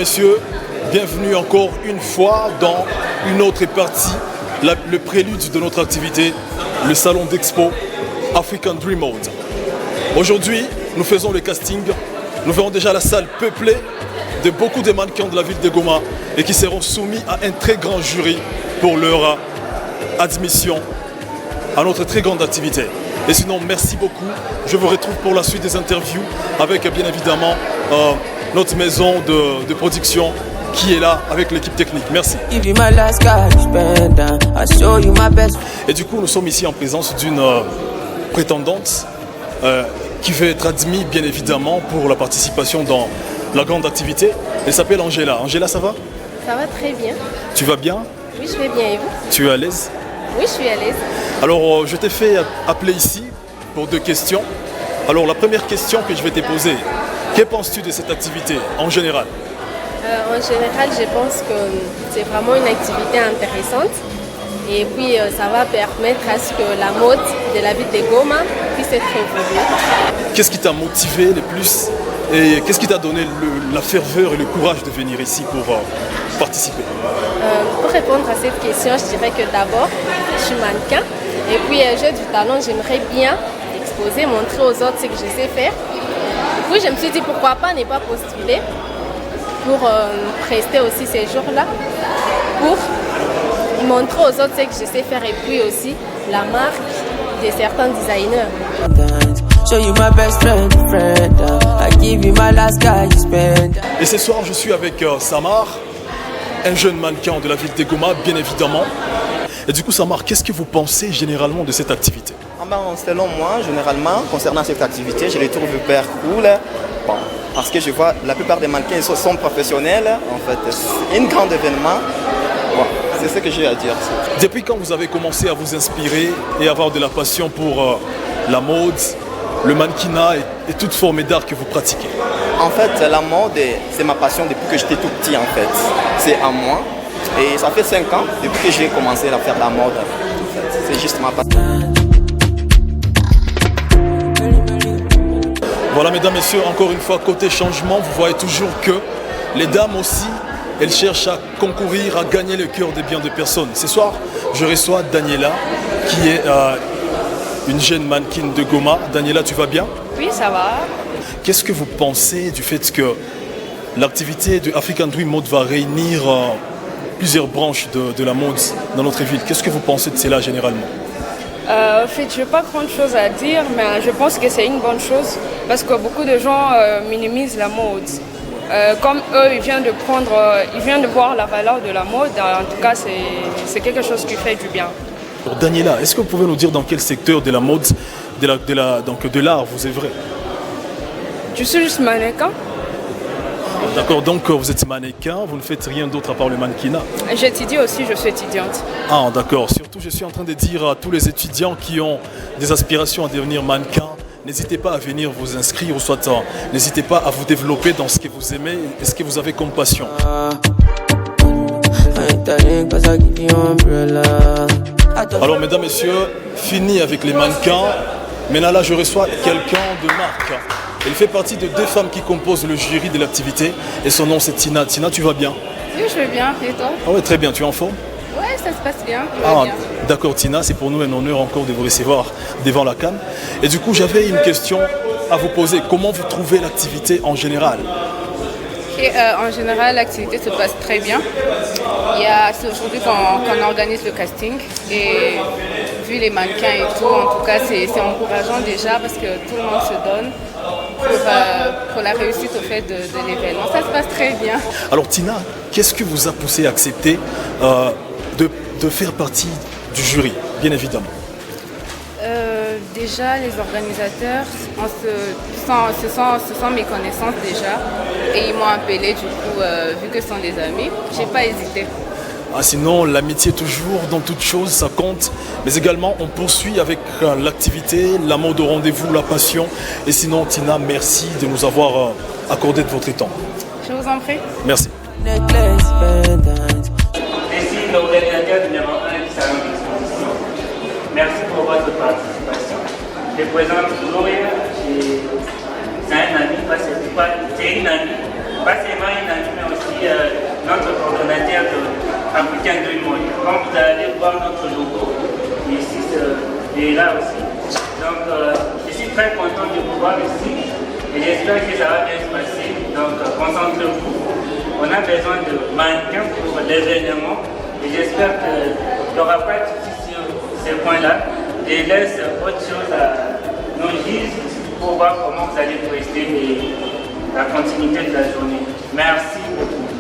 messieurs, bienvenue encore une fois dans une autre partie, le prélude de notre activité, le salon d'expo African Dream Mode. Aujourd'hui, nous faisons le casting, nous verrons déjà la salle peuplée de beaucoup de mannequins de la ville de Goma et qui seront soumis à un très grand jury pour leur admission à notre très grande activité. Et sinon, merci beaucoup. Je vous retrouve pour la suite des interviews avec bien évidemment notre maison de production qui est là avec l'équipe technique. Merci. Et du coup, nous sommes ici en présence d'une prétendante qui veut être admise bien évidemment pour la participation dans la grande activité. Elle s'appelle Angela. Angela, ça va? Ça va très bien. Tu vas bien? Oui, je vais bien et vous? Tu es à l'aise? Oui, je suis à l'aise. Alors, je t'ai fait appeler ici pour 2 questions. Alors, la première question que je vais te poser, que penses-tu de cette activité en général? En général, je pense que c'est vraiment une activité intéressante. Et puis, ça va permettre à ce que la mode de la ville de Goma puisse être évoluée. Qu'est-ce qui t'a motivé le plus et qu'est-ce qui t'a donné la ferveur et le courage de venir ici pour participer? Pour répondre à cette question, je dirais que d'abord, je suis mannequin. Et puis, j'ai du talent, j'aimerais bien exposer, montrer aux autres ce que je sais faire. Du coup, je me suis dit pourquoi pas ne pas postuler pour prester aussi ces jours-là, pour montrer aux autres ce que je sais faire et puis aussi la marque de certains designers. Et ce soir, je suis avec Samar, un jeune mannequin de la ville de Goma, bien évidemment. Et du coup, Samar, qu'est-ce que vous pensez généralement de cette activité? Selon moi, généralement, concernant cette activité, je les trouve hyper cool. Bon, parce que je vois la plupart des mannequins sont professionnels. En fait, c'est un grand événement. Bon, c'est ce que j'ai à dire. Depuis quand vous avez commencé à vous inspirer et avoir de la passion pour la mode, le mannequinat et toute forme d'art que vous pratiquez? En fait, la mode, c'est ma passion depuis que j'étais tout petit, en fait. C'est à moi. Et ça fait 5 ans depuis que j'ai commencé à faire la mode. En fait. C'est juste ma passion. Voilà, mesdames, messieurs, encore une fois, côté changement, vous voyez toujours que les dames aussi, elles cherchent à concourir, à gagner le cœur des biens de personnes. Ce soir, je reçois Daniela, qui est une jeune mannequin de Goma. Daniela, tu vas bien? Oui, ça va. Qu'est-ce que vous pensez du fait que l'activité de African Dream Mode va réunir plusieurs branches de la mode dans notre ville? Qu'est-ce que vous pensez de cela généralement? En fait, je n'ai pas grand-chose à dire, mais je pense que c'est une bonne chose parce que beaucoup de gens minimisent la mode. Comme eux, ils viennent de voir la valeur de la mode. En tout cas, c'est quelque chose qui fait du bien. Alors, Daniela, est-ce que vous pouvez nous dire dans quel secteur de la mode, de l'art vous œuvrez? Je suis juste mannequin. D'accord, donc vous êtes mannequin, vous ne faites rien d'autre à part le mannequinat? J'étudie aussi, je suis étudiante. Ah d'accord, surtout je suis en train de dire à tous les étudiants qui ont des aspirations à devenir mannequin, n'hésitez pas à venir vous inscrire ou soit n'hésitez pas à vous développer dans ce que vous aimez et ce que vous avez comme passion. Alors mesdames, messieurs, fini avec les mannequins. Maintenant là je reçois quelqu'un de marque. Elle fait partie de 2 femmes qui composent le jury de l'activité et son nom c'est Tina. Tina, tu vas bien? Oui, je vais bien. Et toi? Ah ouais, très bien. Tu es en forme? Oui, ça se passe bien. D'accord Tina, c'est pour nous un honneur encore de vous recevoir devant la cam. Et du coup, j'avais une question à vous poser. Comment vous trouvez l'activité en général? En général, l'activité se passe très bien. C'est aujourd'hui qu'on organise le casting et vu les mannequins et tout, en tout cas, c'est encourageant déjà parce que tout le monde se donne pour la réussite au fait de l'événement. Ça se passe très bien. Alors Tina, qu'est-ce que vous a poussé à accepter de faire partie du jury, bien évidemment? Déjà, les organisateurs, ce sont mes connaissances déjà et ils m'ont appelé du coup, vu que ce sont des amis, j'ai pas hésité. Ah, sinon, l'amitié toujours, dans toute chose, ça compte. Mais également, on poursuit avec l'activité, l'amour de rendez-vous, la passion. Et sinon, Tina, merci de nous avoir accordé de votre temps. Je vous en prie. Merci. Merci l'organisateur numéro 1 du salon d'exposition. Merci pour votre participation. Je présente Gloria, c'est un ami, c'est une amie pas seulement Inanju, mais aussi notre coordonnateur de African Dream Mode. Comme vous allez voir notre logo, ici et là aussi. Donc je suis très content de vous voir ici et j'espère que ça va bien se passer. Donc concentrez-vous. On a besoin de mannequins pour l'événement et j'espère qu'il n'y aura pas de soucis sur ces points-là. Et laisse autre chose à nos guides pour voir comment vous allez prester la continuité de la journée. Merci beaucoup.